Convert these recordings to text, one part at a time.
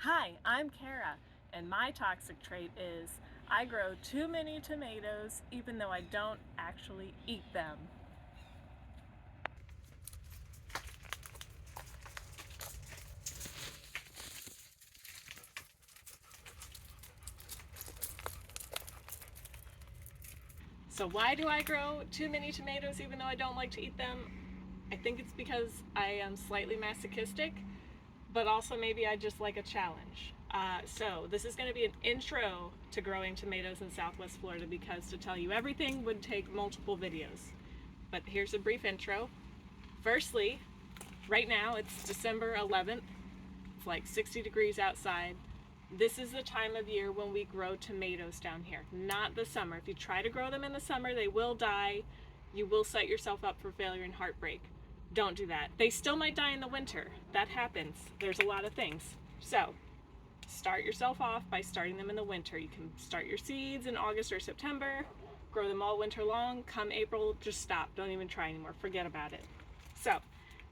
Hi, I'm Kara, and my toxic trait is I grow too many tomatoes even though I don't actually eat them. So why do I grow too many tomatoes even though I don't like to eat them? I think it's because I am slightly masochistic, but also maybe I just like a challenge. So this is going to be an intro to growing tomatoes in Southwest Florida, because to tell you everything would take multiple videos. But here's a brief intro. Firstly, right now it's December 11th. It's like 60 degrees outside. This is the time of year when we grow tomatoes down here, not the summer. If you try to grow them in the summer, they will die. You will set yourself up for failure and heartbreak. Don't do that. They still might die in the winter. That happens. There's a lot of things. So start yourself off by starting them in the winter. You can start your seeds in August or September, grow them all winter long. Come April, just stop. Don't even try anymore. Forget about it. So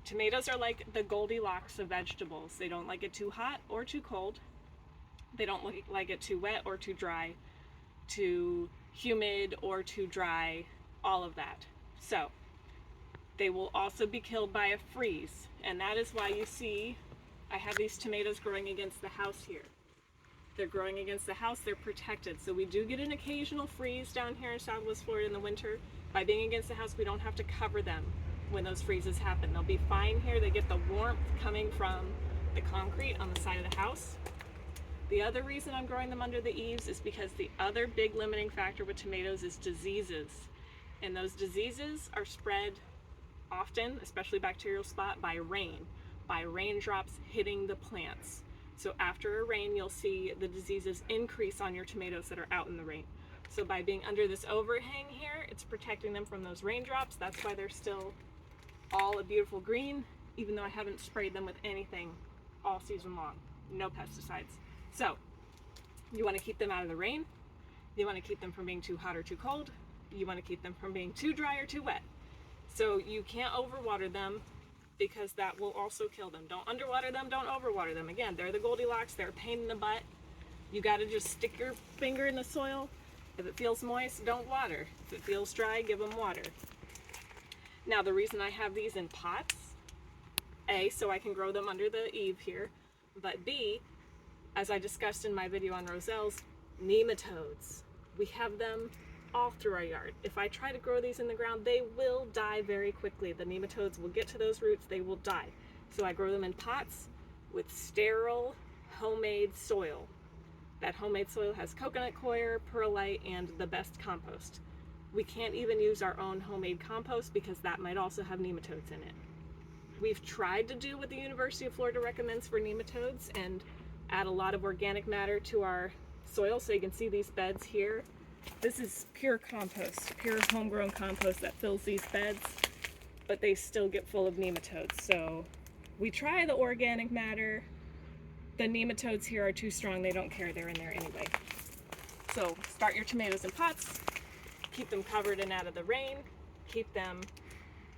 tomatoes are like the Goldilocks of vegetables. They don't like it too hot or too cold. They don't like it too wet or too dry, too humid or too dry, all of that. So they will also be killed by a freeze, and that is why you see I have these tomatoes growing against the house here. They're growing against the house, they're protected. So we do get an occasional freeze down here in Southwest Florida in the winter. By being against the house, we don't have to cover them when those freezes happen. They'll be fine here. They get the warmth coming from the concrete on the side of the house. The other reason I'm growing them under the eaves is because the other big limiting factor with tomatoes is diseases. And those diseases are spread often, especially bacterial spot, by raindrops hitting the plants. So after a rain, you'll see the diseases increase on your tomatoes that are out in the rain. So by being under this overhang here, it's protecting them from those raindrops. That's why they're still all a beautiful green, even though I haven't sprayed them with anything all season long. No pesticides. So you want to keep them out of the rain. You want to keep them from being too hot or too cold. You want to keep them from being too dry or too wet. So you can't overwater them, because that will also kill them. Don't underwater them, don't overwater them. Again, they're the Goldilocks, they're a pain in the butt. You gotta just stick your finger in the soil. If it feels moist, don't water. If it feels dry, give them water. Now the reason I have these in pots, A, so I can grow them under the eave here, but B, as I discussed in my video on roselles, nematodes. We have them all through our yard. If I try to grow these in the ground, they will die very quickly. The nematodes will get to those roots, they will die. So I grow them in pots with sterile homemade soil. That homemade soil has coconut coir, perlite, and the best compost. We can't even use our own homemade compost because that might also have nematodes in it. We've tried to do what the University of Florida recommends for nematodes and add a lot of organic matter to our soil. So you can see these beds here. This is pure compost, pure homegrown compost that fills these beds, but they still get full of nematodes. So we try the organic matter. The nematodes here are too strong. They don't care. They're in there anyway. So start your tomatoes in pots. Keep them covered and out of the rain. Keep them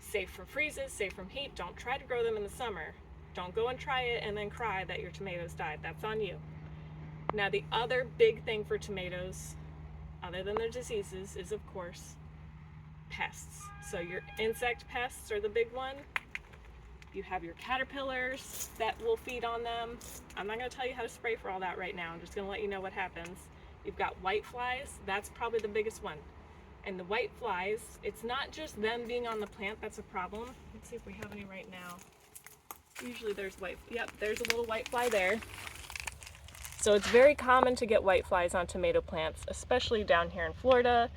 safe from freezes, safe from heat. Don't try to grow them in the summer. Don't go and try it and then cry that your tomatoes died. That's on you. Now the other big thing for tomatoes, other than their diseases, is of course pests. So your insect pests are the big one. You have your caterpillars that will feed on them. I'm not going to tell you how to spray for all that right now. I'm just going to let you know what happens. You've got white flies. That's probably the biggest one. And the white flies, it's not just them being on the plant that's a problem. Let's see if we have any right now. Usually there's there's a little white fly there. So it's very common to get white flies on tomato plants, especially down here in Florida.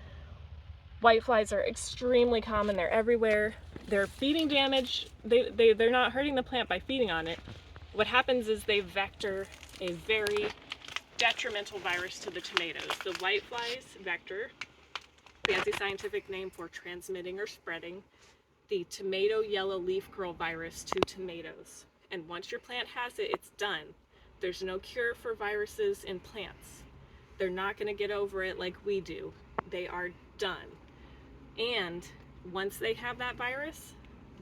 White flies are extremely common. They're everywhere. They're feeding damage. They're not hurting the plant by feeding on it. What happens is they vector a very detrimental virus to the tomatoes. The white flies vector, fancy scientific name for transmitting or spreading, the tomato yellow leaf curl virus to tomatoes. And once your plant has it, it's done. There's no cure for viruses in plants. They're not going to get over it like we do. They are done. And once they have that virus,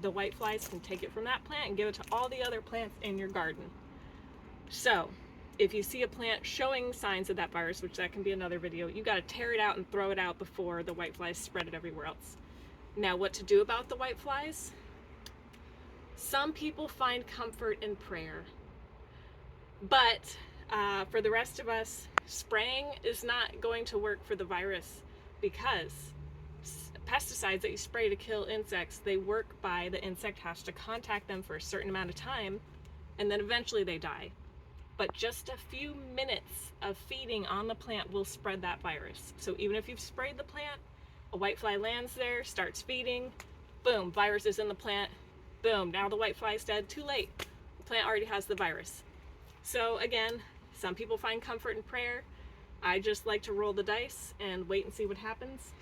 the white flies can take it from that plant and give it to all the other plants in your garden. So if you see a plant showing signs of that virus, which that can be another video, you got to tear it out and throw it out before the whiteflies spread it everywhere else. Now, what to do about the whiteflies? Some people find comfort in prayer, but for the rest of us, spraying is not going to work for the virus, because pesticides that you spray to kill insects, they work by the insect has to contact them for a certain amount of time, and then eventually they die. But just a few minutes of feeding on the plant will spread that virus. So even if you've sprayed the plant, a whitefly lands there, starts feeding, boom, virus is in the plant, boom, now the whitefly's dead, too late. The plant already has the virus. So again, some people find comfort in prayer. I just like to roll the dice and wait and see what happens.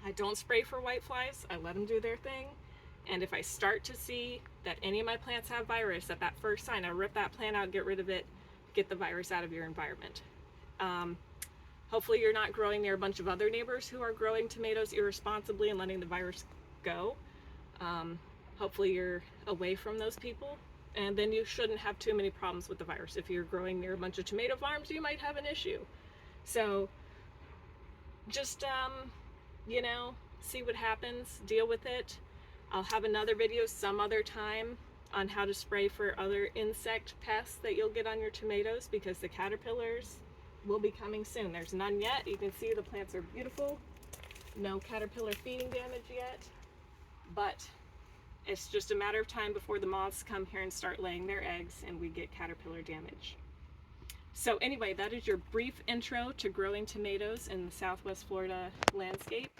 I don't spray for whiteflies, I let them do their thing. And if I start to see that any of my plants have virus, at that first sign, I rip that plant out, get rid of it, get the virus out of your environment. Hopefully you're not growing near a bunch of other neighbors who are growing tomatoes irresponsibly and letting the virus go. Hopefully you're away from those people, and then you shouldn't have too many problems with the virus. If you're growing near a bunch of tomato farms, you might have an issue. So just, you know, see what happens, deal with it. I'll have another video some other time on how to spray for other insect pests that you'll get on your tomatoes, because the caterpillars will be coming soon. There's none yet. You can see the plants are beautiful. No caterpillar feeding damage yet, but it's just a matter of time before the moths come here and start laying their eggs and we get caterpillar damage. So anyway, that is your brief intro to growing tomatoes in the Southwest Florida landscape.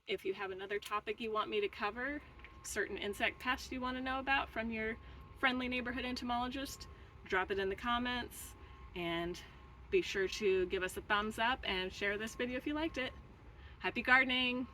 If you have another topic you want me to cover, certain insect pests you want to know about from your friendly neighborhood entomologist, drop it in the comments, and be sure to give us a thumbs up and share this video if you liked it. Happy gardening!